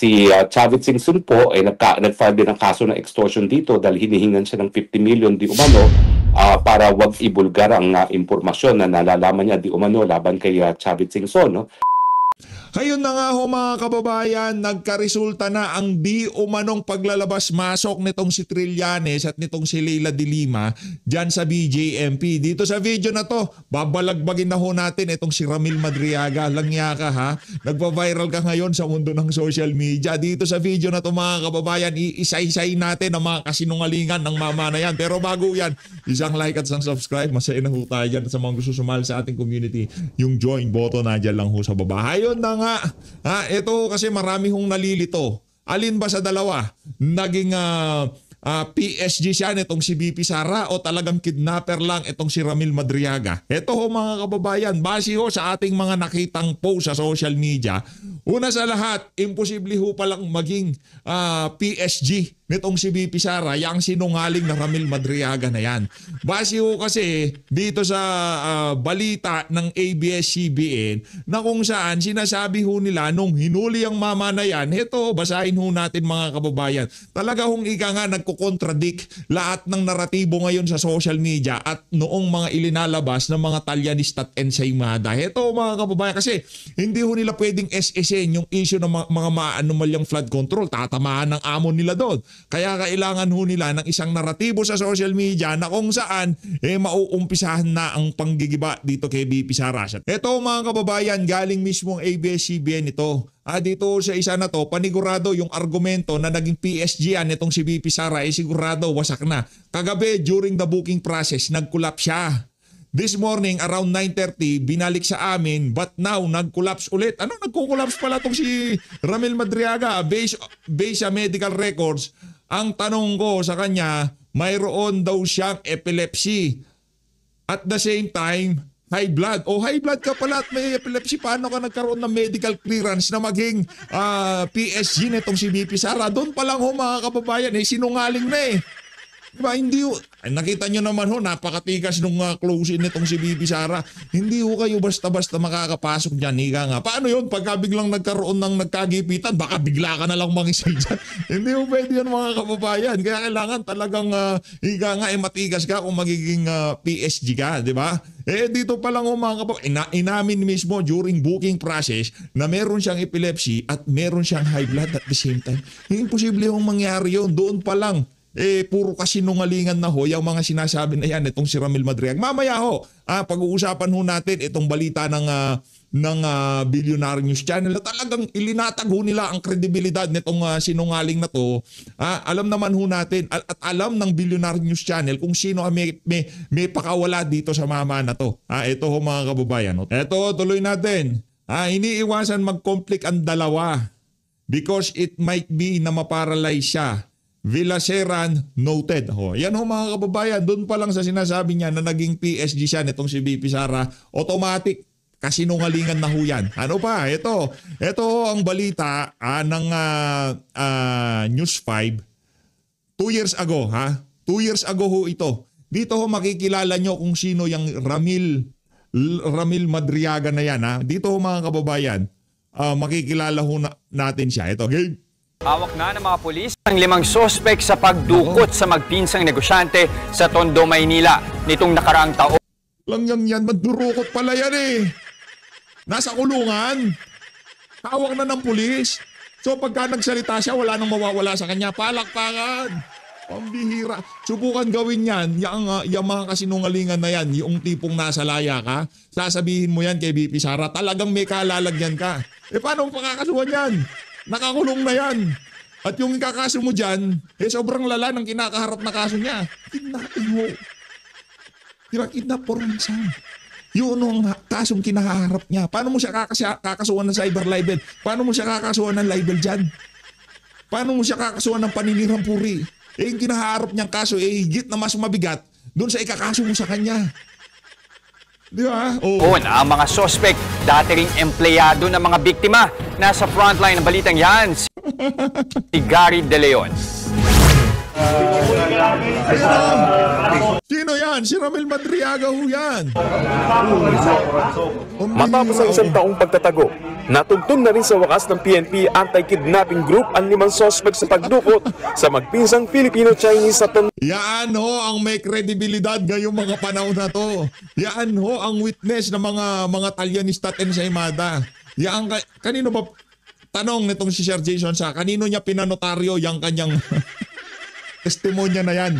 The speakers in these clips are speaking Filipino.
Si Chavit Singson po ay nag-file din ng kaso ng extortion dito dahil hinihingan siya ng 50 million di umano para wag ibulgar ang impormasyon na nalalaman niya di umano laban kay Chavit Singson. No? Ngayon na nga ho mga kababayan, nagkaresulta na ang di umanong paglalabas-masok nitong si Trillanes at nitong si Leila de Lima dyan sa BJMP. Dito sa video na to, babalagbagin na ho natin itong si Ramil Madriaga. Langya ka ha? Nagpa-viral ka ngayon sa mundo ng social media. Dito sa video na to mga kababayan, iisa-isay natin ang mga kasinungalingan ng mama na yan. Pero bago yan, isang like at isang subscribe. Masaya na ho tayo dyan sa mga gusto sumali sa ating community. Yung join button na dyan lang ho sa baba. Ayun na nga. Ito kasi marami hong nalilito. Alin ba sa dalawa? Naging PSG siya nitong si BP Sara o talagang kidnapper lang itong si Ramil Madriaga? Ito ho mga kababayan, base ho sa ating mga nakitang post sa social media, una sa lahat, imposible ho palang maging PSG nitong si BP Sara, yang sinungaling na Ramil Madriaga na yan. Base ho kasi dito sa balita ng ABS-CBN na kung saan sinasabi ho nila nung hinuli ang mama na yan, ito basahin ho natin mga kababayan. Talaga hong ika nga nagko-contradict lahat ng naratibo ngayon sa social media at noong mga ilinalabas ng mga Talyanista at ensaymada. Ito mga kababayan kasi hindi ho nila pwedeng SSN yung issue ng mga maanomalyang flood control. Tatamaan ng amon nila doon. Kaya kailangan ho nila ng isang naratibo sa social media na kung saan mauumpisahan na ang panggigiba dito kay BP Sara. Ito mga kababayan, galing mismo ang ABS-CBN ito. Dito sa isa na to, panigurado yung argumento na naging PSG yan itong si BP Sara sigurado wasak na. Kagabi during the booking process, nag-collapse siya. This morning around 9:30 binalik sa amin but now nag-collapse ulit. Ano nagko-collapse pala tong si Ramil Madriaga based sa medical records? Ang tanong ko sa kanya, mayroon daw siyang epilepsy. At the same time, high blood. O high blood ka pala at may epilepsy. Paano ka nagkaroon ng medical clearance na maging PSG nitong si BP Sara? Doon pa lang ho mga kababayan, sinungaling na eh. Diba, hindi ho, nakita nyo naman ho, napakatigas nung close-in nitong si BP Sara. Hindi ho kayo basta-basta makakapasok dyan. Ika nga. Paano yun? Pagka biglang nagkaroon ng nagkagipitan, baka bigla ka na lang mangisay dyan. Hindi ho pwede yan mga kababayan. Kaya kailangan talagang ika nga matigas ka kung magiging PSG ka. Diba? Dito pa lang ho mga kababayan, inamin mismo during booking process na meron siyang epilepsy at meron siyang high blood at the same time. Imposible hong mangyari yun. Doon pa lang. Puro kasinungalingan na ho yung mga sinasabi na yan itong si Ramil Madriaga. Mamaya ho, pag-uusapan ho natin itong balita ng Billionaire News Channel na talagang ilinatag ho nila ang kredibilidad nitong sinungaling na to. Alam naman ho natin at alam ng Billionaire News Channel kung sino may pakawala dito sa mama na to. Ito ho mga kababayan. Ito, tuloy natin. Iniiwasan mag-conflict ang dalawa because it might be na maparalyze siya. Villaseran noted. Yan ho mga kababayan, doon pa lang sa sinasabi niya na naging PSG siya nitong si BP Sara, automatic kasinungalingan na ho yan. Ano pa? Ito ang balita ng News 5 2 years ago. 2 years ago ho ito. Dito ho makikilala nyo kung sino yung Ramil Madriaga na yan. Dito ho mga kababayan, makikilala ho natin siya. Ito, game. Hawak na ng mga pulis ang 5 sospek sa pagdukot sa magpinsang negosyante sa Tondo, Maynila nitong nakaraang taon. Lang yan, magdurukot pala yan eh. Nasa kulungan. Hawak na ng pulis. So pagka nagsalita siya, wala nang mawawala sa kanya. Palakpakan. Pambihira. Subukan gawin yan. Yung mga kasinungalingan na yan, yung tipong nasa laya ka, sasabihin mo yan kay BP Sara, talagang may kalalagyan ka. Paano mo pakakasuhan yan? Nakakulong na yan. At yung ikakaso mo dyan, sobrang lala ng kinakaharap na kaso niya. Kidnapping mo. Diba? Kidnap for ransom. Yun ang kasong kinaharap niya. Paano mo siya kakasuhan ng cyber libel? Paano mo siya kakasuhan ng libel dyan? Paano mo siya kakasuhan ng paninirang puri? Yung kinaharap niyang kaso, higit na mas mabigat doon sa ikakaso mo sa kanya. Di ba? Ang mga sospek, dati ring empleyado ng mga biktima. Nasa frontline ng balitang yan, si Gary De Leon. Sino yan? Si Ramil Madriaga ho yan. Matapos ang isang taong pagtatago, natuntun na rin sa wakas ng PNP anti-kidnapping group ang 5 suspect sa pagdukot sa magpinsang Filipino-Chinese sa Yan ho ang may kredibilidad ngayong mga panahon na to. Yan ho ang witness ng mga Talyanista at ensaymada. Yan kanino ba tanong nitong si Sir Jason sa kanino niya pinanotaryo yung kanyang testimonya na yan?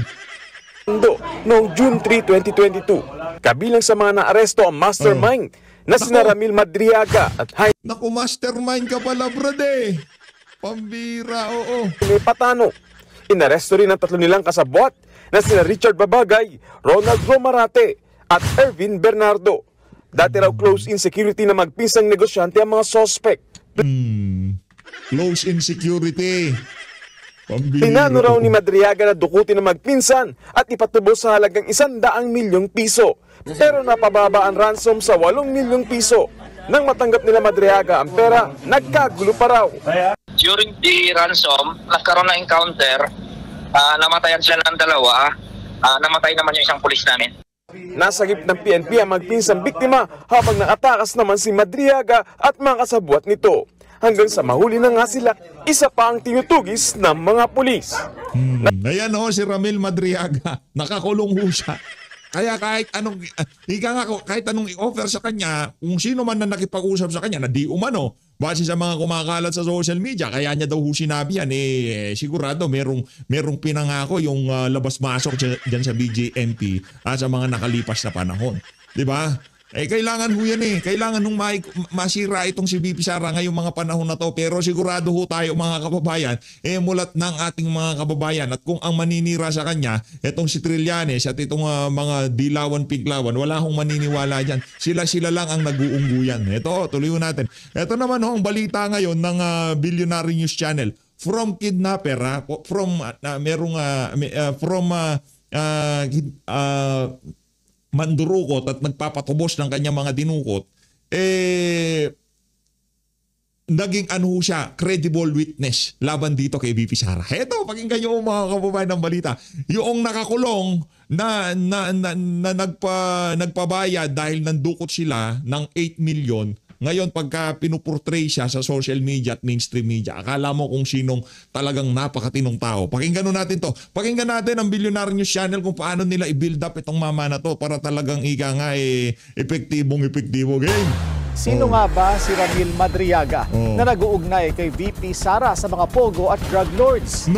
Noong June 3, 2022, kabilang sa mga naaresto ang mastermind na sina Ramil Madriaga at Naku, mastermind ka pala, brade. Pambira, oo. Jaime Patano. Inaresto rin ang 3 nilang kasabwat na sina Richard Babagay, Ronald Romarate at Ervin Bernardo. Dati raw close in security na magpinsang negosyante ang mga suspect. Close insecurity. Pambira. Pinano raw ni Madriaga na dukutin ang magpinsan at ipatubos sa halagang 100 milyong piso. Pero napababa ang ransom sa 8 milyong piso. Nang matanggap nila Madriaga ang pera, nagkagulo pa raw. During the ransom, nagkaroon ng encounter, namatayan sila ng 2, namatay naman yung isang pulis namin. Nasagip ng PNP ang magpinsang biktima habang nakatakas naman si Madriaga at mga kasabwat nito. Hanggang sa mahuli na nga sila, isa pa ang tinutugis ng mga pulis. Ayan ho, si Ramil Madriaga. Nakakulong ho siya. Kaya kahit anong i-offer sa kanya, kung sino man na nakipag-usap sa kanya na di umano, base sa mga kumakalat sa social media, kaya niya daw ho sinabi yan, sigurado merong pinangako yung labas-masok dyan sa BJMP sa mga nakalipas na panahon. Diba? Kailangan ho yan Kailangan nung masira itong si VP Sara ngayong mga panahon na to. Pero sigurado ho tayo mga kababayan, mulat ng ating mga kababayan. At kung ang maninira sa kanya, itong si Trillanes at itong mga dilawan-piglawan, wala hong maniniwala dyan. Sila lang ang nag-uungguyan. Ito, tuloy natin. Ito naman ho ang balita ngayon ng Billionaire News Channel. From kidnapper, mandurukot at nagpapatubos ng kanyang mga dinukot, naging siya, credible witness laban dito kay VP Sara. Heto, pakinggan nyo mga kababayan ng balita. Yung nakakulong na nagpabayad dahil nandukot sila ng 8 million, ngayon pagka pinuportray siya sa social media at mainstream media, akala mo kung sinong talagang napakatinong tao. Pakinggan natin to. Pakinggan natin ang Billionaire News Channel kung paano nila i-build up itong mama na to para talagang epektibong game. Sino nga ba si Ramil Madriaga na nag-uugnay kay VP Sara sa mga pogo at drug lords?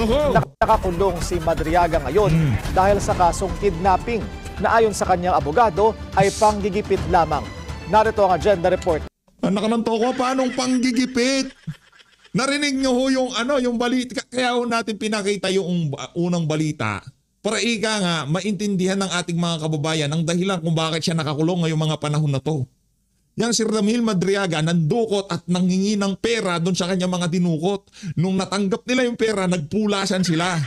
Nakakulong si Madriaga ngayon dahil sa kasong kidnapping na ayon sa kanyang abogado ay panggigipit lamang. Narito ang agenda report. Anak ng toko, paanong panggigipit? Narinig nyo ho yung balita. Kaya ho natin pinakita yung unang balita para nga maintindihan ng ating mga kababayan ang dahilan kung bakit siya nakakulong ngayong mga panahon na to. Yang si Ramil Madriaga nandukot at nangingi ng pera doon sa kanya mga dinukot. Nung natanggap nila yung pera, nagpulasan sila.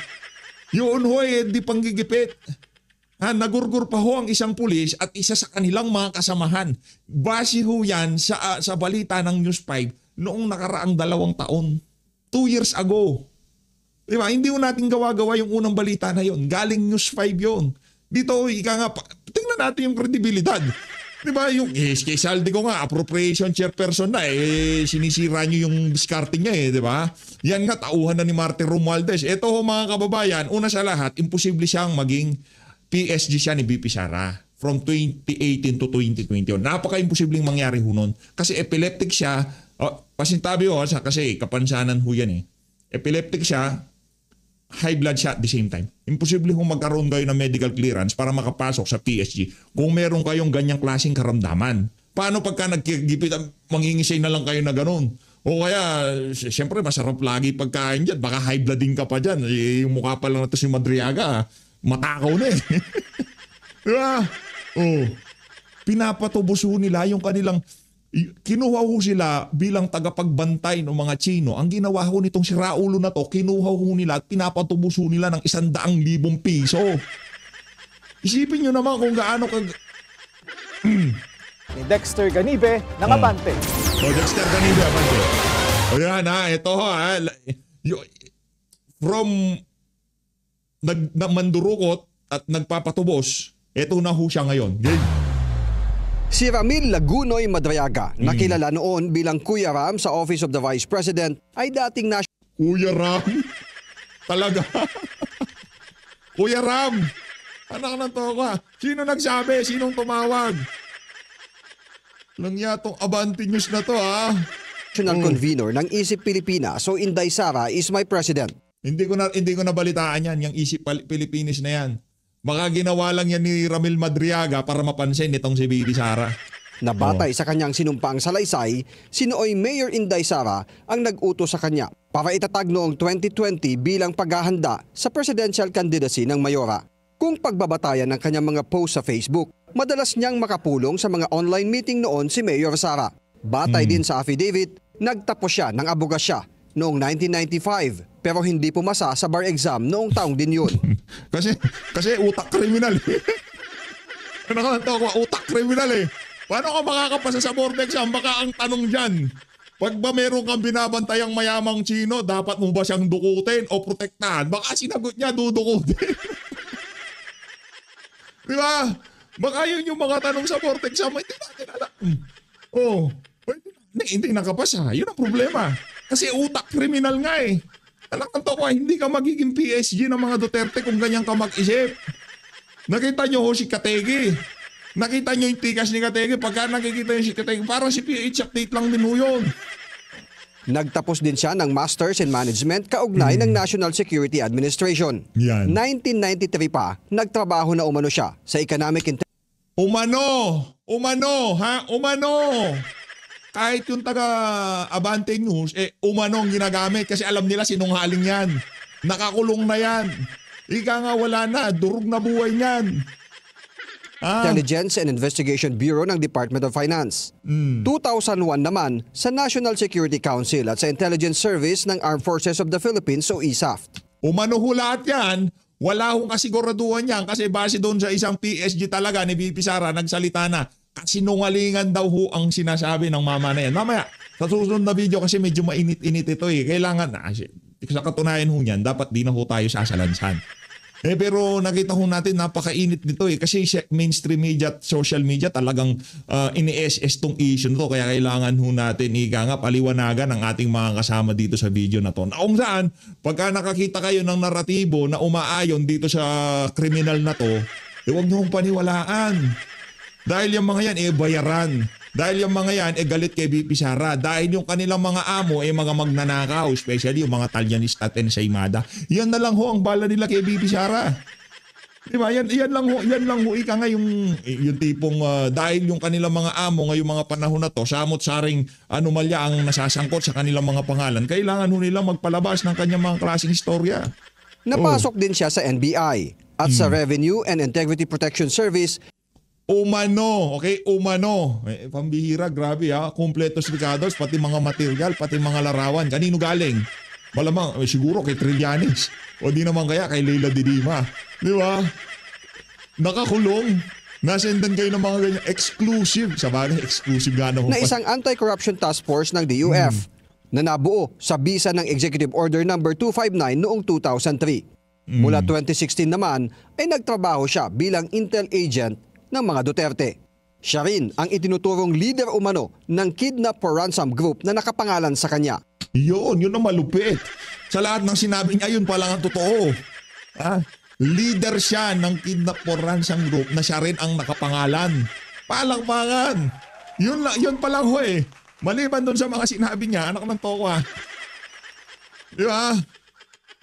Yun ho di panggigipit. Nagurgur pa ho ang isang pulis at isa sa kanilang mga kasamahan. Base ho yan sa balita ng News 5 noong nakaraang 2 taon. 2 years ago. Diba? Hindi ho natin gawa-gawa yung unang balita na yon. Galing News 5 yon. Dito, tingnan natin yung kredibilidad. Diba? Yung kay Saldi ko nga, appropriation chairperson na sinisira nyo yung discarding niya diba? Yan nga, tauhan na ni Martin Romualdez. Ito ho mga kababayan, una sa lahat, imposible siyang maging PSG siya ni VP Sara from 2018 to 2021. Napaka-imposibleng mangyari ho nun. Kasi epileptic siya. Pasintabi ho kasi kapansanan ho yan Epileptic siya, high blood siya at the same time. Imposible ho magkaroon kayo ng medical clearance para makapasok sa PSG kung meron kayong ganyang klaseng karamdaman. Paano pagka nagkigipit, mangingisay na lang kayo na ganun? O kaya, siyempre masarap lagi pagkain dyan. Baka high blooding ka pa dyan. Yung mukha pa lang na to si Madriaga, matakaw na Diba? Pinapatubos ho nila yung kanilang, kinuha ho sila bilang tagapagbantay ng mga Chino. Ang ginawa ho nitong si Raulo na to, kinuha ho nila at pinapatubos ho nila ng 100,000 piso. Isipin nyo naman kung gaano ni Dexter Ganibe ng Abante. Dexter Ganibe, Abante. Yan ito from mandurukot at nagpapatubos, eto na ho siya ngayon. Game. Si Ramil Lagunoy Madriaga, nakilala noon bilang Kuya Ram sa Office of the Vice President, ay dating Kuya Ram? Talaga? Kuya Ram? Anak ng toka. Sino nagsabi? Sinong tumawag? Lang yatong Abante News na to, ha? national convener ng Isip Pilipinas, so Inday Sara is my president. Hindi ko na balitaan yan, yung Isip Pilipinas na yan. Baka ginawa lang yan ni Ramil Madriaga para mapansin itong si Bibi Sara. Nabatay sa kanyang sinumpaang salaysay, sinooy Mayor Inday Sara ang nag-utos sa kanya para itatag noong 2020 bilang paghahanda sa presidential candidacy ng Mayora. Kung pagbabatayan ng kanyang mga post sa Facebook, madalas niyang makapulong sa mga online meeting noon si Mayor Sara. Batay din sa affidavit, nagtapos siya ng abogasya noong 1995 pero hindi pumasa sa bar exam noong taong din yun. kasi utak kriminal eh. Utak kriminal eh. Paano ka makakapasa sa board exam? Baka ang tanong dyan, pag ba meron kang binabantayang mayamang Chino, dapat mo ba siyang dukutin o protektahan? Baka sinagot niya, dudukutin. Di ba? Baka yun yung mga tanong sa board exam, hindi natin alam. Hindi nakapasa. Yun ang problema. Kasi utak kriminal nga eh. Talagang to ko, hindi ka magiging PSG ng mga Duterte kung ganyan ka mag-isip. Nakita nyo ho si Kategi. Nakita nyo yung tikas ni Kategi. Pagka nakikita nyo si Kategi, parang si PH update lang din ho yun. Nagtapos din siya ng Masters in Management kaugnay ng National Security Administration. Yan. 1993 pa, nagtrabaho na umano siya sa Economic Umano! Kahit yung taga-Abante News, umano ang ginagamit kasi alam nila sinungaling yan. Nakakulong na yan. Ika nga wala na, durog na buhay niyan. Intelligence and Investigation Bureau ng Department of Finance. 2001 naman sa National Security Council at sa Intelligence Service ng Armed Forces of the Philippines o ISAF. Umano ho lahat yan. Wala hong kasiguraduhan yan kasi base doon sa isang PSG talaga ni BP Sara nagsalita na kasinungalingan daw ho ang sinasabi ng mama na yan. Mamaya, sa susunod na video kasi medyo mainit-init ito eh. Kailangan na, sa katunayan ho yan, dapat di na ho tayo sasalansan. Pero nakita ho natin napakainit nito eh kasi mainstream media at social media talagang ini-SS tong issue nito kaya kailangan ho natin paliwanagan ang ating mga kasama dito sa video na to. Na kung saan pagka nakakita kayo ng naratibo na umaayon dito sa kriminal na to, huwag niyo hong paniwalaan. Dahil yung mga yan bayaran. Dahil yung mga yan galit kay BP Sara. Dahil yung kanilang mga amo mga magnanakaw, especially yung mga Talyanista at ensaymada. Yan na lang ho ang bala nila kay BP Sara. Diba? Yan lang ho ika nga yung tipong dahil yung kanilang mga amo ngayong mga panahon na to, samot-saring anomalya ang nasasangkot sa kanilang mga pangalan. Kailangan ho nilang magpalabas ng kanyang mga klaseng istorya. Napasok din siya sa NBI at sa Revenue and Integrity Protection Service. Umano. Pambihira, grabe ha. Kompletos recados, pati mga material, pati mga larawan. Kanino galing? Malamang, siguro kay Trillanes. O di naman kaya kay Leila de Lima. Di ba? Nakakulong. Nasendan kayo ng mga ganyan. Exclusive. Sabagay, exclusive gano'n. Na isang anti-corruption task force ng DUF na nabuo sa bisa ng Executive Order No. 259 noong 2003. Mula 2016 naman ay nagtrabaho siya bilang intel agent ng mga Duterte. Siya rin ang itinuturong leader umano ng Kidnap for Ransom Group na nakapangalan sa kanya. Yun ang malupit. Sa lahat ng sinabi niya, yun pala ang totoo. Leader siya ng Kidnap for Ransom Group na siya rin ang nakapangalan. Palakpakan. Yun pala ho eh. Maliban doon sa mga sinabi niya, anak ng toko ha. Di ba?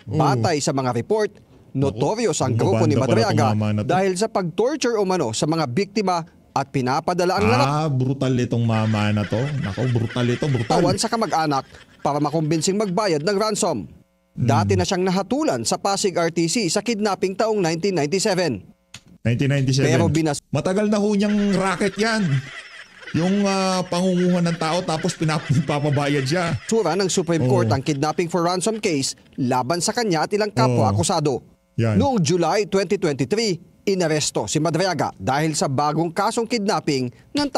Batay sa mga report, notorious ang grupo ni Madriaga dahil sa pag-torture umano sa mga biktima at pinapadala ang brutal itong mama na to. Nako, brutal. Tawan sa kamag-anak para makumbinsing magbayad ng ransom. Dati na siyang nahatulan sa Pasig RTC sa kidnapping taong 1997. Pero matagal na ho niyang racket yan. Yung pangunguhan ng tao tapos pinapabayad siya. Sura ng Supreme Court ang kidnapping for ransom case laban sa kanya at ilang kapwa-akusado. Yan. Noong July 2023, inaresto si Madriaga dahil sa bagong kasong kidnapping ng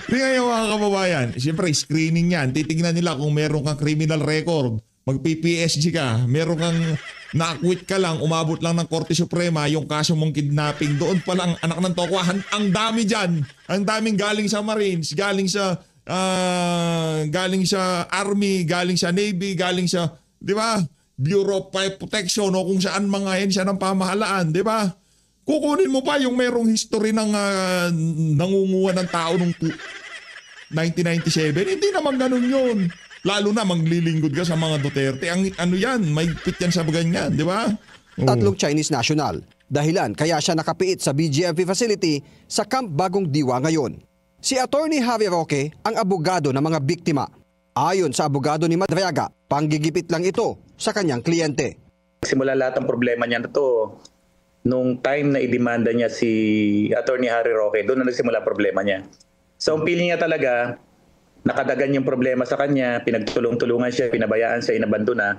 Di ngayon mga kababayan, siyempre screening yan. Titignan nila kung meron kang criminal record. Mag-PPSG ka. Meron kang na-acquit ka lang, umabot lang ng Korte Suprema yung kaso mong kidnapping. Doon pa lang, anak ng tokwa, ang dami dyan. Ang daming galing sa Marines, galing sa Army, galing sa Navy, galing sa, di ba, Bureau of Fire Protection o kung saan mga ahensya ng pamahalaan, di ba? Kukunin mo pa yung merong history ng nangunguha ng tao nung 1997. Hindi naman ganun yun. Lalo na maglilingkod ka sa mga Duterte. Ang ano yan, may pit yan sa ganyan, di ba? Tatlong Chinese national. Dahilan kaya siya nakapiit sa BGMP facility sa Camp Bagong Diwa ngayon. Si Attorney Javi Roque ang abogado ng mga biktima. Ayon sa abogado ni Madriaga, panggigipit lang ito sa kanyang kliyente. Simula lahat ng problema niya na to, nung time na idemanda niya si Attorney Harry Roque, doon na nagsimula problema niya. So ang feeling niya talaga, nakadagan yung problema sa kanya, pinagtulong-tulungan siya, pinabayaan siya, inabandona.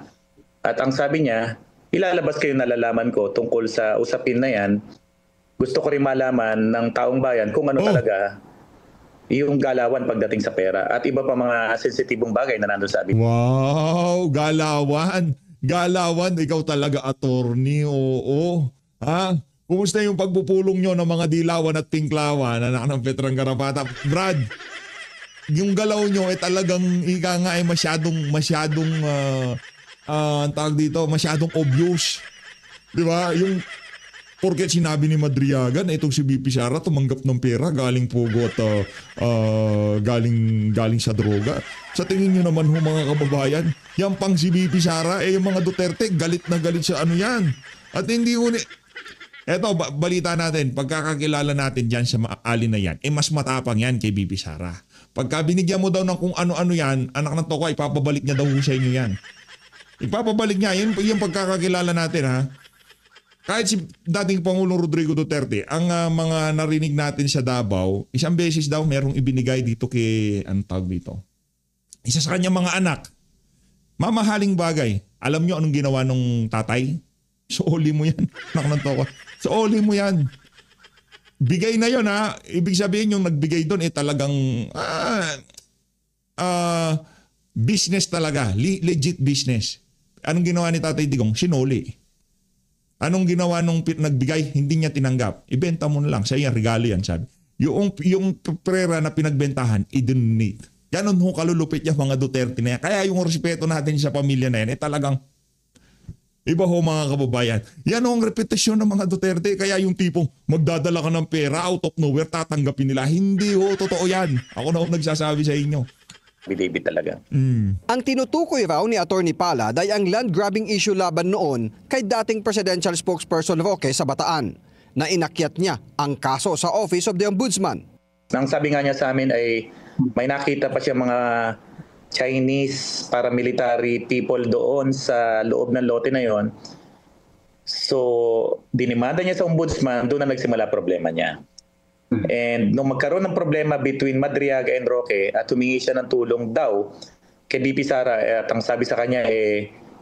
At ang sabi niya, ilalabas kayo nalalaman ko tungkol sa usapin na yan. Gusto ko rin malaman ng taong bayan kung ano talaga yung galawan pagdating sa pera at iba pa mga sensitibong bagay na nandun sa amin. Wow, galawan. Galawan, ikaw talaga attorney, oo. Ha? Kumusta yung pagpupulong nyo ng mga dilawan at tinklawan, anak ng Veterang Garapata? Brad, yung galaw nyo ay talagang ika nga ay masyadong ang tawag dito, masyadong obvious. Di ba? Yung porket sinabi ni Madriaga na itong si BP Sara tumanggap ng pera galing pugo at galing sa droga. Sa tingin nyo naman ho mga kababayan, yan pang si BP Sara, yung mga Duterte, galit na galit sa ano yan. At hindi ho eto, balita natin, pagkakakilala natin dyan sa alin na yan, mas matapang yan kay BP Sara. Pagka binigyan mo daw ng kung ano-ano yan, anak ng toko, ipapabalik niya daw sa inyo yan. Ipapabalik niya, yung pagkakakilala natin ha. Kahit si dating Pangulong Rodrigo Duterte, ang mga narinig natin sa Davao, isang beses daw merong ibinigay dito kay, anong tawag dito? Isa sa kanyang mga anak. Mamahaling bagay. Alam nyo anong ginawa nung tatay? Sooli mo yan. Anak ng toko. Sooli mo yan. Bigay na yon ha. Ibig sabihin yung nagbigay doon talagang business talaga. Legit business. Anong ginawa ni Tatay Digong? Sinoli. Anong ginawa nung nagbigay? Hindi niya tinanggap. Ibenta mo na lang. Sa iya, regalo yan, sabi. Yung prera na pinagbentahan, i-donate. Ganon ho kalulupit yung mga Duterte na yan. Kaya yung respeto natin sa pamilya na yan, talagang iba ho mga kababayan. Yan ho ang reputasyon ng mga Duterte. Kaya yung tipong magdadala ka ng pera out of nowhere, tatanggapin nila. Hindi ho, totoo yan. Ako na ho nagsasabi sa inyo. Bidibid talaga. Ang tinutukoy raw ni Attorney Palad ay ang land grabbing issue laban noon kay dating presidential spokesperson Roque sa Bataan na inakyat niya ang kaso sa Office of the Ombudsman. Ang sabi nga niya sa amin ay may nakita pa siya mga Chinese paramilitary people doon sa loob ng lote na yon. So, dinimanda niya sa ombudsman, doon na nagsimula problema niya. And nung magkaroon ng problema between Madriaga and Roque at humingi siya ng tulong daw kay BP Sara at ang sabi sa kanya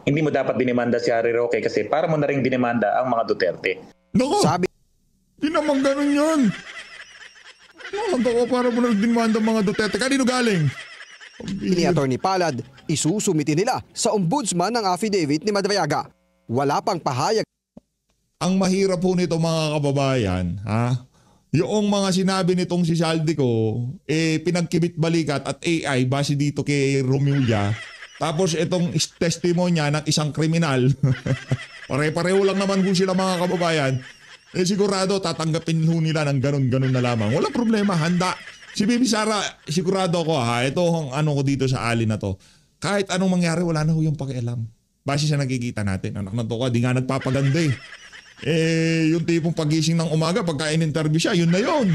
hindi mo dapat dinimanda si Harry Roque kasi para mo na rin dinimanda ang mga Duterte. Naku! Sabi Di naman ganun yun. Naku, para mo na dinimanda ang mga Duterte. Kanino galing? ni Attorney Palad, isusumiti nila sa ombudsman ang affidavit ni Madriaga. Wala pang pahayag. Ang mahirap po nito mga kababayan, ha? Yung mga sinabi nitong si Saldico, pinagkibit balikat at AI base dito kay Romulia. Tapos itong testimonya ng isang kriminal. Pare-pareho lang naman po sila mga kababayan. Sigurado tatanggapin ho nila ng ganun-ganun na lamang. Walang problema, handa. Si Bibi Sara, sigurado ko ha, ito ang ano ko dito sa alin na to. Kahit anong mangyari, wala na ho yung pakialam. Base sa nakikita natin. Anak na to ka, di nga nagpapaganda eh. Yung tipong pagising ng umaga, pagka in-interview siya, yun na yun.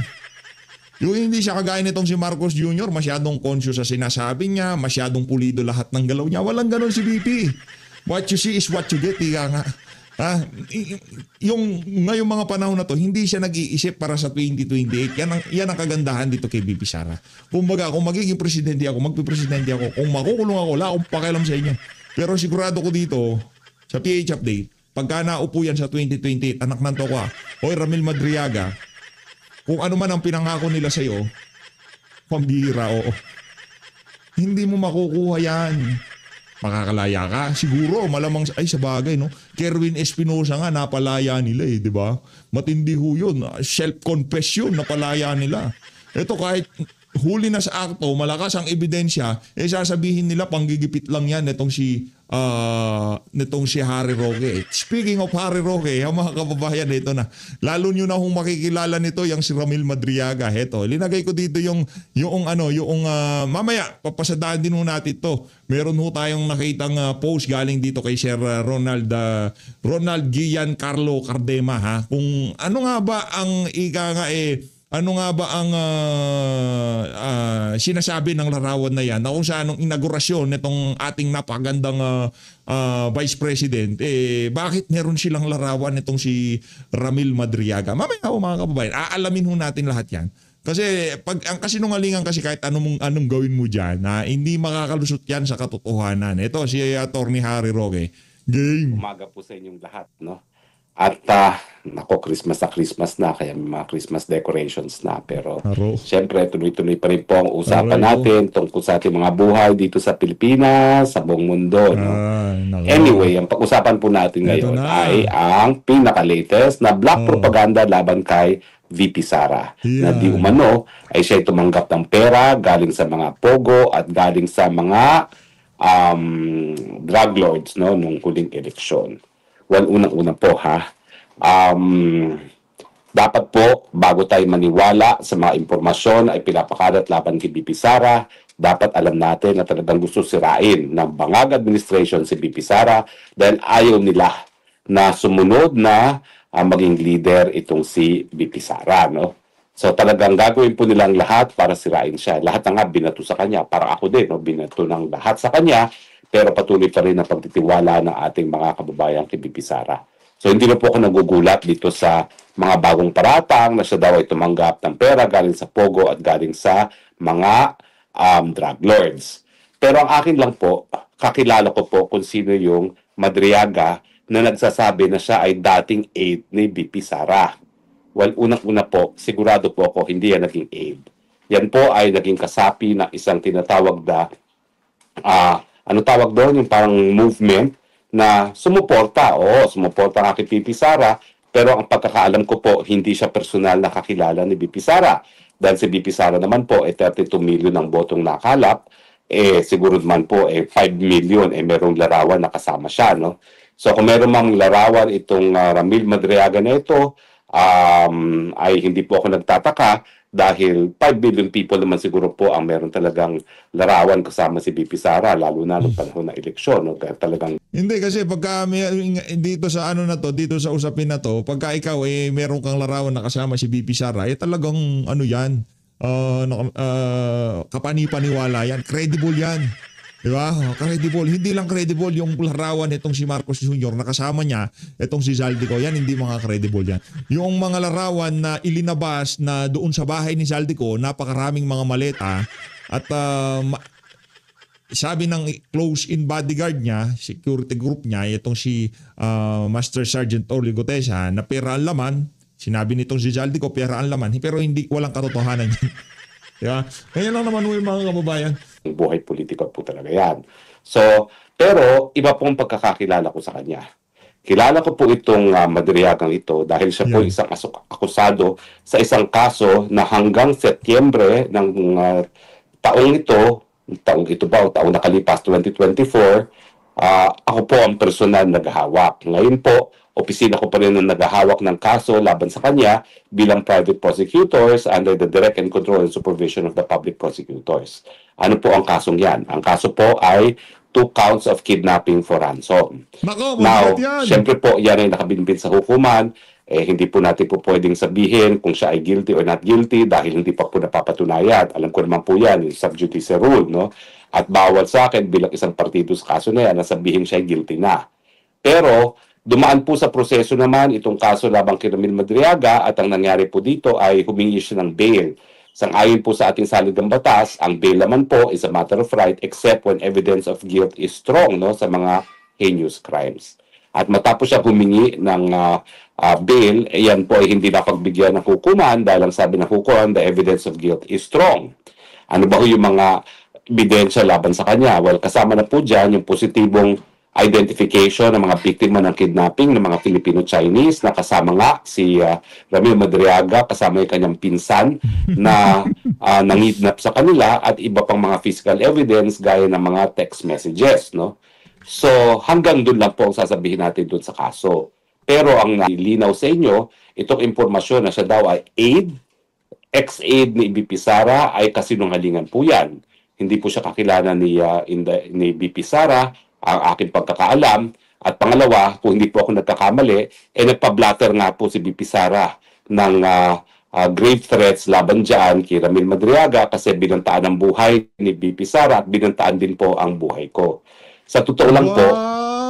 Yung hindi siya kagaya nitong si Marcos Jr., masyadong conscious sa sinasabi niya, masyadong pulido lahat ng galaw niya. Walang ganun si BP. What you see is what you get, ika nga. Ha? Yung ngayong mga panahon na to, hindi siya nag-iisip para sa 2028. Yan ang kagandahan dito kay BP Sara. Kumbaga, kung magiging presidente ako, magpipresidente ako, kung makukulong ako, wala akong pakialam sa inyo. Pero sigurado ko dito, sa PH Update, pagka naupo yan sa 2028, anak ng toko, oy Ramil Madriaga, kung ano man ang pinangako nila sa'yo, pambihira, oo. Hindi mo makukuha yan. Makakalaya ka? Siguro, malamang, ay sa bagay, no? Kerwin Espinosa nga, napalaya nila di ba? Matindi ho yun. Self-confess yun, napalaya nila. Ito kahit huli na sa akto, malakas ang ebidensya, sasabihin nila, panggigipit lang yan, nitong si Harry Roque. Speaking of Harry Roque, mga kababayan, ito na. Lalo nyo na kung makikilala nito, yung si Ramil Madriaga. Ito, linagay ko dito mamaya, papasadaan din ho natin ito. Meron ho tayong nakitang post galing dito kay Sir Ronald Giancarlo Cardema, ha? Kung ano nga ba ang sinasabi ng larawan na yan na kung saan ang inaugurasyon nitong ating napakagandang Vice President, bakit meron silang larawan nitong si Ramil Madriaga? Mamaya mga kababayan, aalamin ho natin lahat yan. Kasi pag ang kasinungalingan kasi kahit anong gawin mo dyan, hindi makakalusot yan sa katotohanan. Ito si Attorney Harry Roque. Game. Umaga po sa inyong lahat, no? At Christmas na kaya may mga Christmas decorations na, pero siyempre tuloy-tuloy pa rin po ang usapan natin tungkol sa ating mga buhay dito sa Pilipinas, sa buong mundo, no? Anyway, ang pag-usapan po natin ngayon ay ang pinaka-latest na black propaganda laban kay VP Sara, na di umano ay siya tumanggap ng pera galing sa mga pogo at galing sa mga drug lords, no, nung huling eleksyon. Well, unang-una po dapat po bago tayo maniwala sa mga impormasyon ay pinapakalat laban kay VP Sara, dapat alam natin na talagang gusto sirain ng Bangag administration si VP Sara dahil ayaw nila na sumunod na maging leader itong si VP Sara, no? So talagang gagawin po nilang lahat para sirain siya. Lahat na nga binato sa kanya, para ako din, no? Binato ng lahat sa kanya, pero patuloy pa rin ang pagtitiwala ng ating mga kababayan kay VP Sara. So hindi na po ako nagugulat dito sa mga bagong paratang na siya daw ay tumanggap ng pera galing sa pogo at galing sa mga drug lords. Pero ang akin lang po, kakilala ko po kung sino yung Madriaga na nagsasabi na siya ay dating aide ni VP Sara. Well, unang-una po, sigurado po ako hindi yan naging aide. Yan po ay naging kasapi ng isang tinatawag na ano tawag doon? Yung parang movement na sumuporta. Oo, sumuporta nga kay VP Sara, pero ang pagkakaalam ko po, hindi siya personal na kakilala ni VP Sara. Dahil si VP Sara naman po, 32 million ang botong nakalap, siguro naman po, 5 million, merong larawan na kasama siya, no? So kung meron mang larawan itong Ramil Madriaga na ito, ay hindi po ako nagtataka dahil 5 billion people naman siguro po ang meron talagang larawan kasama si VP Sara, lalo na noong panahon ng eleksyon, no? Kaya talagang hindi kasi pagka dito sa dito sa usapin na to, pagka ikaw meron kang larawan na kasama si VP Sara, talagang yan, kapani-paniwala yan, credible yan. Diba? Credible. Hindi lang credible yung larawan itong si Marcos Jr. na kasama niya, itong si Zaldico. Yan, hindi mga credible yan. Yung mga larawan na ilinabas na doon sa bahay ni Zaldico, napakaraming mga maleta. At sabi ng close-in bodyguard niya, security group niya, itong si Master Sergeant Orly Gutesa, na pera ang laman. Sinabi nitong si Zaldico, pera ang laman. Pero walang katotohanan yan. Diba? Kaya lang naman yung mga kababayan. Buhay politiko po talaga yan. So, pero iba pong pagkakakilala ko sa kanya. Kilala ko po itong Madriagang ito dahil siya po isang akusado sa isang kaso na hanggang Setyembre ng taong ito ba o taong nakalipas 2024, ako po ang personal naghahawak. Ngayon po, opisina ko pa rin ang naghahawak ng kaso laban sa kanya bilang private prosecutors under the direct and control and supervision of the public prosecutors. Ano po ang kasong yan? Ang kaso po ay 2 counts of kidnapping for ransom. Now, syempre po, yan ay nakabinbin sa hukuman. Hindi po natin po pwedeng sabihin kung siya ay guilty or not guilty dahil hindi pa po napapatunayan. Alam ko naman po yan, yung sub judice rule, no? At bawal sa akin bilang isang partido sa kaso na yan na sabihin siya ay guilty na. Pero, dumaan po sa proseso naman itong kaso labang kay Ramil Madriaga at ang nangyari po dito ay humingi siya ng bail. Sang-ayon po sa ating saligang batas, ang bail naman po is a matter of right except when evidence of guilt is strong, no, sa mga heinous crimes. At matapos siya humingi ng bail, yan po ay hindi napagbigyan ng hukuman dahil ang sabi ng hukuman, the evidence of guilt is strong. Ano ba yung mga ebidensya laban sa kanya. Well, kasama na po dyan yung positibong identification ng mga biktima ng kidnapping ng mga Filipino-Chinese na kasama nga si Ramil Madriaga, kasama yung kanyang pinsan na nangidnap sa kanila at iba pang mga physical evidence gaya ng mga text messages. No? So hanggang doon lang po ang sasabihin natin doon sa kaso. Pero ang linaw sa inyo, itong impormasyon na siya daw ay ex-aide ni BP Sara ay kasinungalingan po yan. Hindi po siya kakilala ni BP Sara, ang aking pagkakaalam. At pangalawa, kung hindi po ako nagkakamali, nagpa-blatter nga po si BP Sara ng grave threats laban dyan kay Ramil Madriaga kasi binantaan ang buhay ni BP Sara at binantaan din po ang buhay ko. Sa totoo lang po,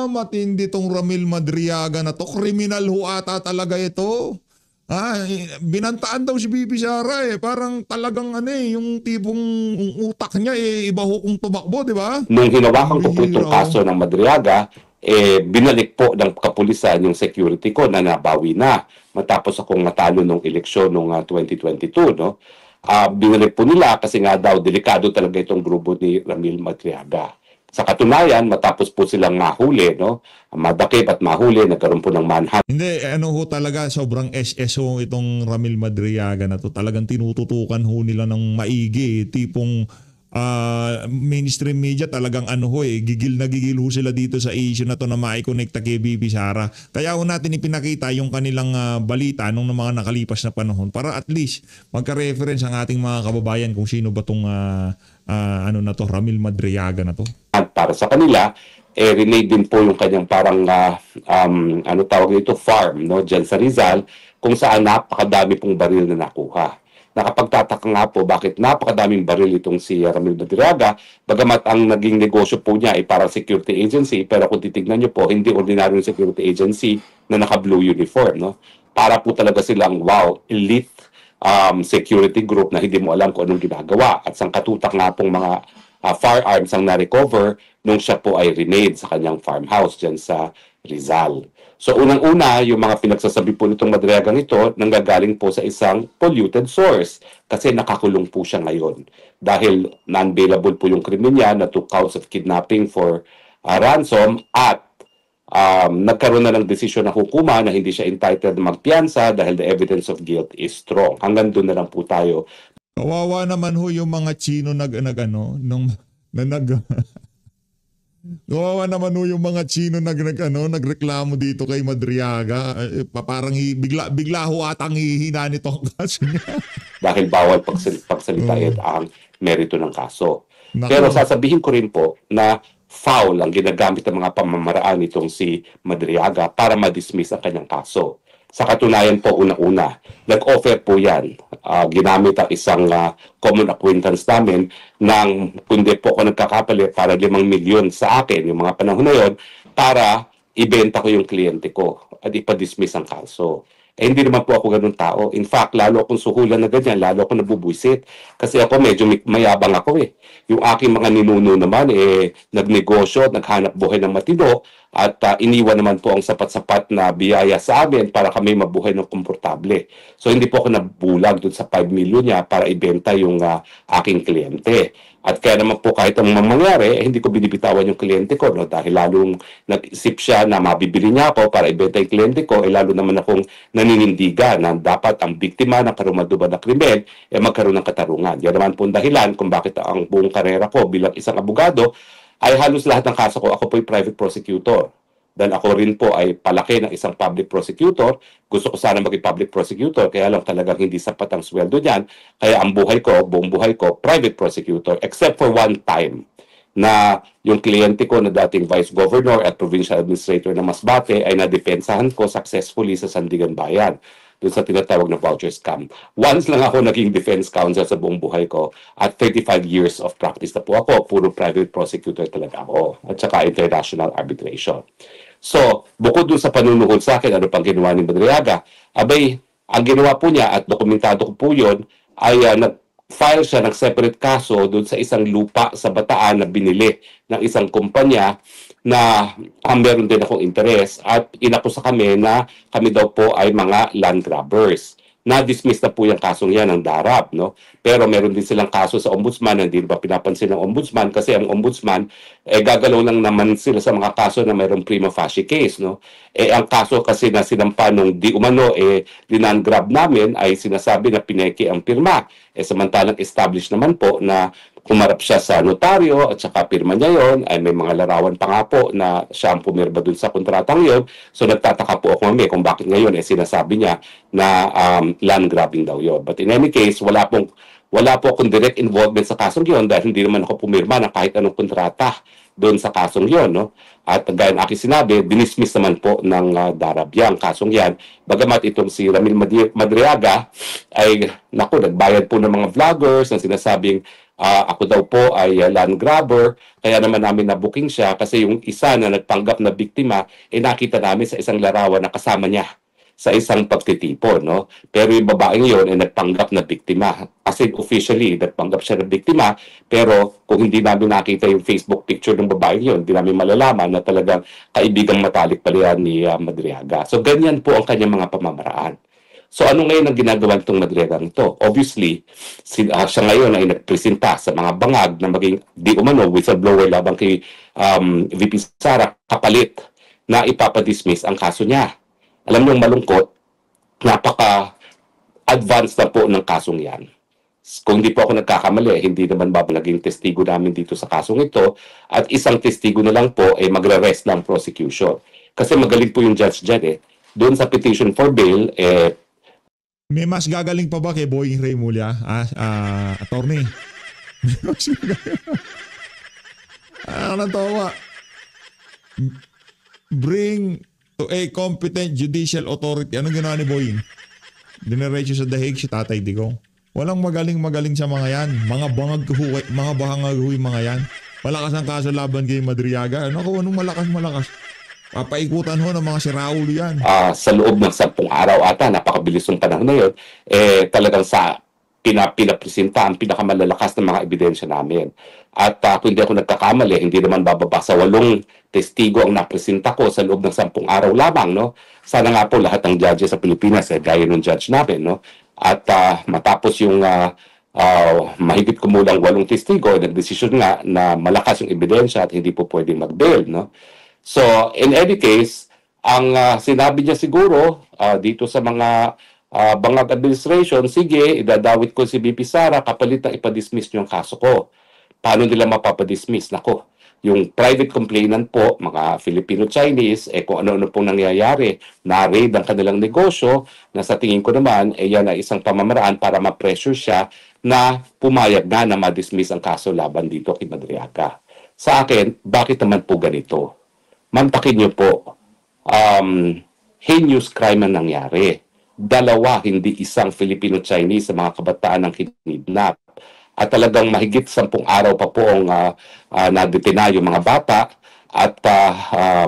matindi tong Ramil Madriaga na to. Kriminal ho ata talaga ito. Binantaan daw si BP Sara Parang talagang yung tipong utak niya iba ho kung tumakbo, di ba? Nung hinawakan ko po itong kaso ng Madriaga, binalik po ng kapulisan yung security ko na nabawi na matapos akong natalo nung eleksyon nung 2022, no? Binalik po nila kasi nga daw delikado talaga itong grupo ni Ramil Madriaga. Sa katunayan, matapos po silang mahuli, no? Madakip at mahuli, nagkaroon po ng manhunt. Hindi, ho talaga, sobrang SSO itong Ramil Madriaga na to. Talagang tinututukan ho nila ng maigi. Tipong mainstream media talagang gigil na gigil ho sila dito sa issue na to na maikonekta kay BP Sara. Kaya ho natin ipinakita yung kanilang balita nung mga nakalipas na panahon para at least magka-reference ang ating mga kababayan kung sino ba tong na to, Ramil Madriaga na to. Para sa kanila, renade din po yung kanyang parang tawag ito, farm, no, dyan sa Rizal, kung saan napakadami pong baril na nakuha. Nakapagtataka nga po bakit napakadaming baril itong si Ramil Madriaga, bagamat ang naging negosyo po niya ay parang security agency, pero kung titignan niyo po, hindi ordinaryong security agency na naka-blue uniform. No? Para po talaga silang, elite security group na hindi mo alam kung anong ginagawa. At sangkatutak nga pong mga firearms ang na-recover nung siya po ay renade sa kanyang farmhouse dyan sa Rizal. So unang-una, yung mga pinagsasabi po nitong Madriagang ito nanggagaling po sa isang polluted source kasi nakakulong po siya ngayon. Dahil non-bailable po yung krimen niya na 2 counts of kidnapping for ransom at nagkaroon na ng desisyon ng hukuma na hindi siya entitled na magpiyansa dahil the evidence of guilt is strong. Hanggang doon na lang po tayo. Kawawa naman ho yung mga Chino Kawawa naman ho yung mga Chino nagreklamo dito kay Madriaga. Parang bigla ho atang hihina nito ang kaso niya. Dahil bawal pagsalitain ang merito ng kaso. Pero sasabihin ko rin po na foul ang ginagamit ng mga pamamaraan nitong si Madriaga para ma-dismiss ang kanyang kaso. Sa katunayan po, una-una, nag-offer po yan. Ginamit ang isang common acquaintance namin ng, kundi po ako nagkakapali, para 5 milyon sa akin, yung mga panahon na yun, para ibenta ko yung kliyente ko at ipa-dismiss ang kaso. Hindi naman po ako ganun tao. In fact, lalo akong suhulan na ganyan, lalo akong nabubwisit. Kasi ako medyo mayabang ako Yung aking mga ninuno naman, nagnegosyo, naghanap buhay ng matino, at iniwan naman po ang sapat-sapat na biyaya sa amin para kami mabuhay ng komportable. So hindi po ako nabulag dun sa 5 million niya para ibenta yung aking kliyente. At kaya naman po kahit ang mangyari, hindi ko binibitawan yung kliyente ko, no? Dahil lalong nag-isip siya na mabibili niya ako para ibenta yung kliyente ko, lalo naman akong naninindigan na dapat ang biktima ng karumalduman na krimen magkaroon ng katarungan. Yan naman po ang dahilan kung bakit ang buong karera ko bilang isang abogado ay halos lahat ng kaso ko, ako po ay private prosecutor. Dahil ako rin po ay palaki ng isang public prosecutor. Gusto ko sana maging public prosecutor, kaya lang talagang hindi sapat ang sweldo niyan. Kaya ang buhay ko, buong buhay ko, private prosecutor. Except for one time na yung kliyente ko na dating Vice Governor at Provincial Administrator ng Masbate ay nadepensahan ko successfully sa Sandigan Bayan doon sa tinatawag na voucher scam. Once lang ako naging defense counsel sa buong buhay ko at 35 years of practice na po ako. Puro private prosecutor talaga ako. At saka international arbitration. So, bukod doon sa panunuhod sa akin, ano pang ginawa ni Madriaga? Abay, ang ginawa po niya at dokumentado ko po yun ay nag-file siya ng separate kaso doon sa isang lupa sa Bataan na binili ng isang kumpanya na meron din akong interes at inakusa kami na kami daw po ay mga land grabbers. na-dismiss na po yung kasong yan ng DARAP, no? Pero meron din silang kaso sa ombudsman, hindi ba pinapansin ng ombudsman kasi ang ombudsman, gagalaw lang naman sila sa mga kaso na mayroong prima facie case, no? Ang kaso kasi na sinampa nung di umano, linangrab namin ay sinasabi na pineki ang pirma. Samantalang established naman po na kumarap siya sa notaryo at saka pirma niya yon, ay may mga larawan pa nga po na siya ang pumirma dun sa kontratang yon. So nagtataka po ako kung bakit ngayon sinasabi niya na land grabbing daw yon. But in any case, wala po akong direct involvement sa kasong yon dahil hindi naman ako pumirma ng kahit anong kontrata doon sa kasong yon, no? At gaya ng aking sinabi, dinismiss naman po ng DARAP ang kasong yan. Bagamat itong si Ramil Madriaga ay, nagbayad po ng mga vloggers na sinasabing ako daw po ay land grabber, kaya naman namin na-booking siya kasi yung isa na nagpanggap na biktima, nakita namin sa isang larawan na kasama niya sa isang pagtitipon, no? Pero yung babaeng yun ay nagpanggap na biktima. Kasi officially, nagpanggap siya na biktima, pero kung hindi namin nakita yung Facebook picture ng babaeng yun, hindi namin malalaman na talagang kaibigang matalik pala yan ni Madriaga. So ganyan po ang kanyang mga pamamaraan. So ano ngayon ang ginagawa nitong Madriaga ito? Obviously, siya ngayon ay nagpresenta sa mga bangag na maging di umano whistleblower labang kay VP Sara kapalit na ipapadismiss ang kaso niya. Alam niyo, malungkot, napaka-advanced na po ng kasong yan. Kung hindi po ako nagkakamali, hindi naman naging testigo namin dito sa kasong ito at isang testigo na lang po ay magre-rest ng prosecution. Kasi magaling po yung judge dyan Doon sa petition for bail, may mas gagaling pa ba kay Boying Ray Mulya? Attorney? May mas gagaling. Natawa. Bring to a competent judicial authority. Anong ginawa ni Boying? Dinerecho sa dahig si Tatay Digong. Walang magaling sa mga yan. Mga bangag-huy mga yan. Malakas ang kaso laban kay Madriaga. Anong malakas? Papaikutan ho ng mga siraulo yan. Sa loob ng 10 araw ata, napakabilis ng panahon na yun, talagang pinapresenta ang pinakamalalakas ng mga ebidensya namin. At kung hindi ako nagkakamali, hindi naman bababa sa 8 testigo ang napresenta ko sa loob ng 10 araw lamang, no? Sana nga po lahat ng judges sa Pilipinas gaya ng judge namin, no? At matapos yung mahigit kumulang 8 testigo, nagdesisyon nga na malakas yung ebidensya at hindi po pwedeng mag-bail, no? So, in any case, ang sinabi niya siguro dito sa mga bangag administration, sige, idadawit ko si VP Sara, kapalit na ipadismiss yung kaso ko. Paano nila mapapadismiss? Nako, yung private complainant po, mga Filipino-Chinese, kung ano-ano pong nangyayari, na-raid ang kanilang negosyo, na sa tingin ko naman, yan ay isang pamamaraan para ma-pressure siya na pumayag na ma-dismiss ang kaso laban dito kay Madriaga. Sa akin, bakit naman po ganito? Mantakin niyo po, heinous crime ang nangyari. 2, hindi isang Filipino-Chinese sa mga kabataan ng kinidnap. At talagang mahigit 10 araw pa po ang nadetina yung mga bata at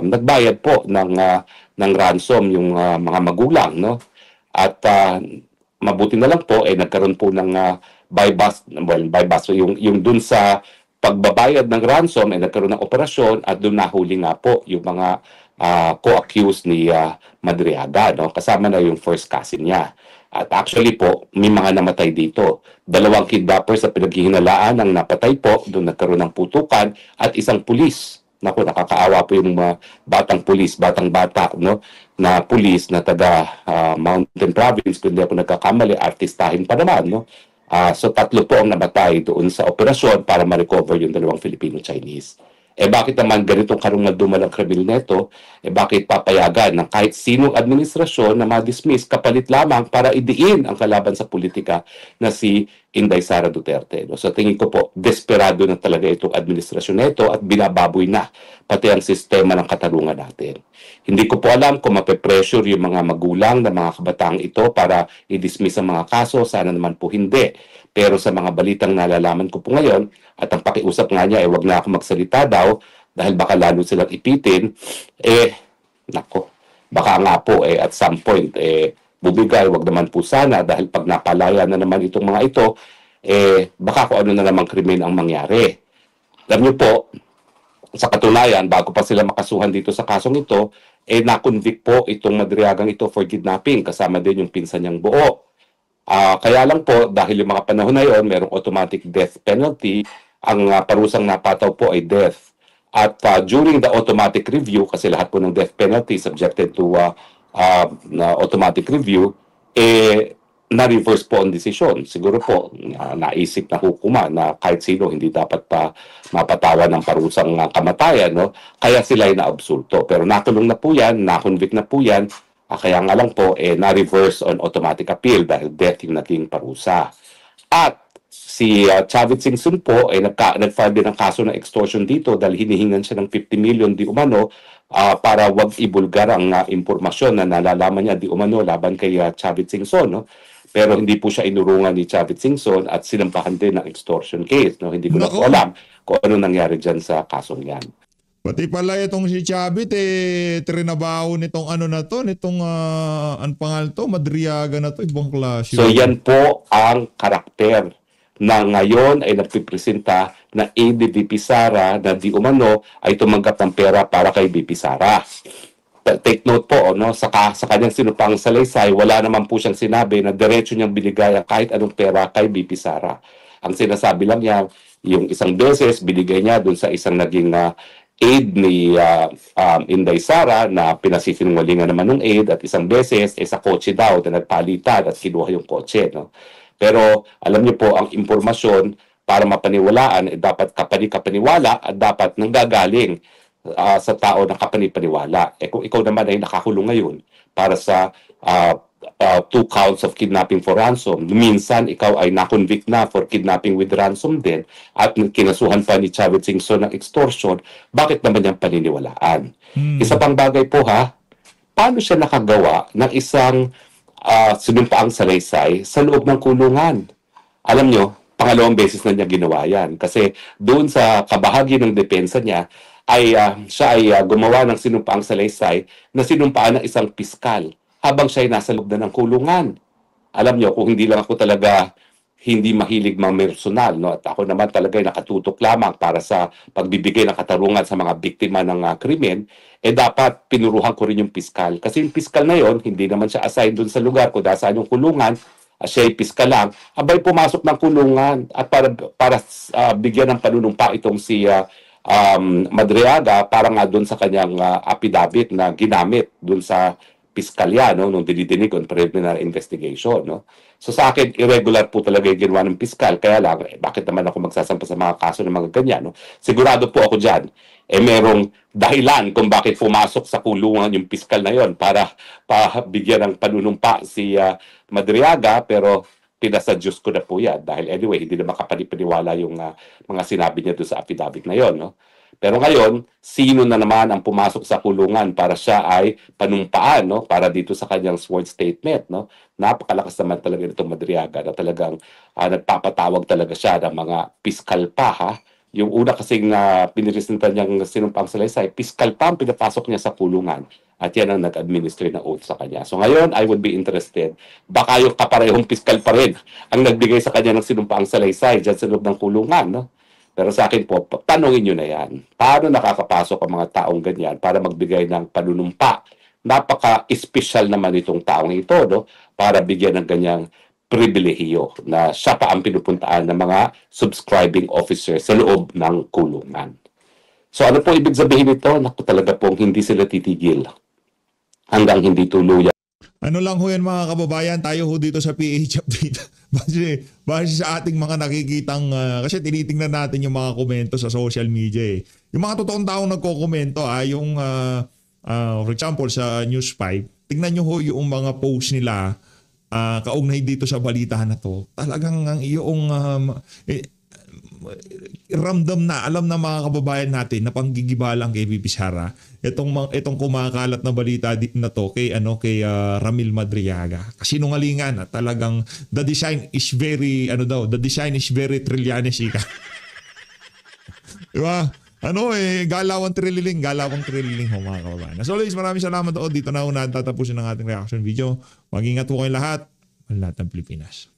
nagbayad po ng ransom yung mga magulang, no? At mabuti na lang po nagkaroon po ng bypass, so yung dun sa pagbabayad ng ransom nagkaroon ng operasyon at doon nahuli nga po yung mga co-accused ni Madriaga, no? Kasama na yung first cousin niya. At actually po, may mga namatay dito. 2 kidnappers sa pinaghihinalaan ang napatay po, doon nagkaroon ng putukan, at isang pulis. Naku, nakakaawa po yung batang pulis, batang-bata, no? Na pulis na taga Mountain Province, kung hindi ako nagkakamali, artistahin pa naman, no? So 3 po ang namatay doon sa operasyon para ma-recover yung 2 Filipino-Chinese. Bakit naman ganitong karungal-dumal ang kriminal neto? Bakit papayagan ng kahit sinong administrasyon na ma-dismiss kapalit lamang para idiin ang kalaban sa politika na si Inday Sara Duterte? So tingin ko po, desperado na talaga itong administrasyon neto at binababoy na pati ang sistema ng katarungan natin. Hindi ko po alam kung mape-pressure yung mga magulang na mga kabataang ito para i-dismiss ang mga kaso. Sana naman po hindi. Pero sa mga balitang nalalaman ko po ngayon, at ang pakiusap nga niya, wag na ako magsalita daw dahil baka lalo silang ipitin, nako, baka nga po at some point, bubigay, wag naman po sana dahil pag napalaya na naman itong mga ito, baka kung ano na namang krimen ang mangyari. Alam niyo po, sa katunayan, bago pa sila makasuhan dito sa kasong ito, na-convict po itong Madriagang ito for kidnapping, kasama din yung pinsan niyang buo. Kaya lang po, dahil yung mga panahon na yon, merong automatic death penalty, ang parusang napataw po ay death. At during the automatic review, kasi lahat po ng death penalty subjected to automatic review, na-reverse po ang desisyon. Siguro po, naisip na hukuma na kahit sino hindi dapat mapatawan ng parusang kamatayan, no? Kaya sila ay naabsulto. Pero nakulong na po yan, na-convict na po yan, kaya nga lang po, na-reverse on automatic appeal dahil death yung naging parusa. At si Chavit Singson po ay nag-file din ng kaso ng extortion dito dahil hinihingan siya ng 50 million di umano para wag ibulgar ang impormasyon na nalalaman niya di umano laban kay Chavit Singson, no? Pero hindi po siya inurungan ni Chavit Singson at sinampahan din ng extortion case, no? Hindi ko na po alam kung ano nangyari dyan sa kasong yan. Pati pala itong si Chavit, trinabaho nitong ano na to, nitong ang pangalan to, Madriaga na to, ibang klase. So yan po ang karakter na ngayon ay nagpipresenta na aide ni VP Sara na di umano ay tumanggap ng pera para kay VP Sara. Take note po, no, sa kanyang sinupang salaysay, wala naman po siyang sinabi na diretso niyang binigay kahit anong pera kay VP Sara. Ang sinasabi lang niya, yung isang beses binigay niya dun sa isang naging aide ni Inday Sara na pinasisinungalingan naman ng aide, at isang beses sa kotse daw na nagpalitan at kinuha yung kotse, no? Pero alam niyo po, ang impormasyon para mapaniwalaan dapat kapani-kapaniwala at dapat nanggagaling sa tao na kapani-paniwala. Kung ikaw naman ay nakakulong ngayon para sa 2 counts of kidnapping for ransom, minsan ikaw ay na-convict na for kidnapping with ransom din at kinasuhan pa ni Chavit Singson ng extortion, bakit naman niyang paniniwalaan? Isa pang bagay po paano siya nakagawa ng isang sinumpaang salaysay sa loob ng kulungan? Alam nyo, pangalawang beses na niya ginawa yan. Kasi doon sa kabahagi ng depensa niya, siya ay gumawa ng sinumpaang salaysay na sinumpaan ng isang piskal habang siya ay nasa loob na ng kulungan. Alam nyo, kung hindi lang ako talaga hindi mahilig personal, no? At ako naman talaga ay nakatutok lamang para sa pagbibigay ng katarungan sa mga biktima ng krimen, dapat pinuruhan ko rin yung piskal. Kasi yung piskal na yon, hindi naman siya assigned dun sa lugar kung saan yung kulungan, siya ay piskal lang, abay pumasok ng kulungan at para bigyan ng panunumpa itong si Madriaga para nga dun sa kanyang affidavit na ginamit dun sa piskalya, no, nung dinidinig on preliminary investigation, no. So sa akin, irregular po talaga yung ginawa ng piskal, kaya lang, bakit naman ako magsasampa sa mga kaso ng mga ganyan, no? Sigurado po ako dyan, merong dahilan kung bakit pumasok sa kulungan yung piskal na yon para bigyan ng panunumpa si Madriaga, pero pinasadyos ko na po yan, dahil anyway, hindi na makapanipaniwala yung mga sinabi niya doon sa affidavit na yon, no. Pero ngayon, sino na naman ang pumasok sa kulungan para siya ay panumpaan, no? Para dito sa kanyang sworn statement, no? Napakalakas naman talaga nitong Madriaga na talagang nagpapatawag talaga siya ng mga piskal pa, Yung una kasing piniresenta niyang sinumpang salaysay, piskal pa ang pinapasok niya sa kulungan. At yan ang nag-administer na oath sa kanya. So ngayon, I would be interested, baka yung kaparehong piskal pa rin ang nagbigay sa kanya ng sinumpang salaysay dyan sa loob ng kulungan, no? Pero sa akin po, tanongin nyo na yan. Paano nakakapasok ang mga taong ganyan para magbigay ng panunumpa? Napaka-espesyal naman itong taong ito, no? Para bigyan ng ganyang pribilehiyo na siya pa ang pinupuntaan ng mga subscribing officers sa loob ng kulungan. So ano po ibig sabihin nito? Naku, talaga pong hindi sila titigil hanggang hindi tuluyan. Ano lang ho yan mga kababayan, tayo ho dito sa PH Update. base sa ating mga nakikitang, kasi tinitingnan natin yung mga komento sa social media. Yung mga totoong taong nagko-komento, yung for example sa News 5, tingnan nyo ho yung mga post nila kaugnay dito sa balitahan na to. Talagang ang iyong ramdam na, alam na mga kababayan natin na panggigibalang kay VP Sara itong kumakalat na balita na to kay Ramil Madriaga. Kasinungalingan at talagang the design is very Trillanes ika. Diba? Galawang trililing ho mga kababayan. As always, maraming salamat dito na ho na tatapusin ng ating reaction video. Mag-ingat po kayong lahat. Ang lahat ng Pilipinas.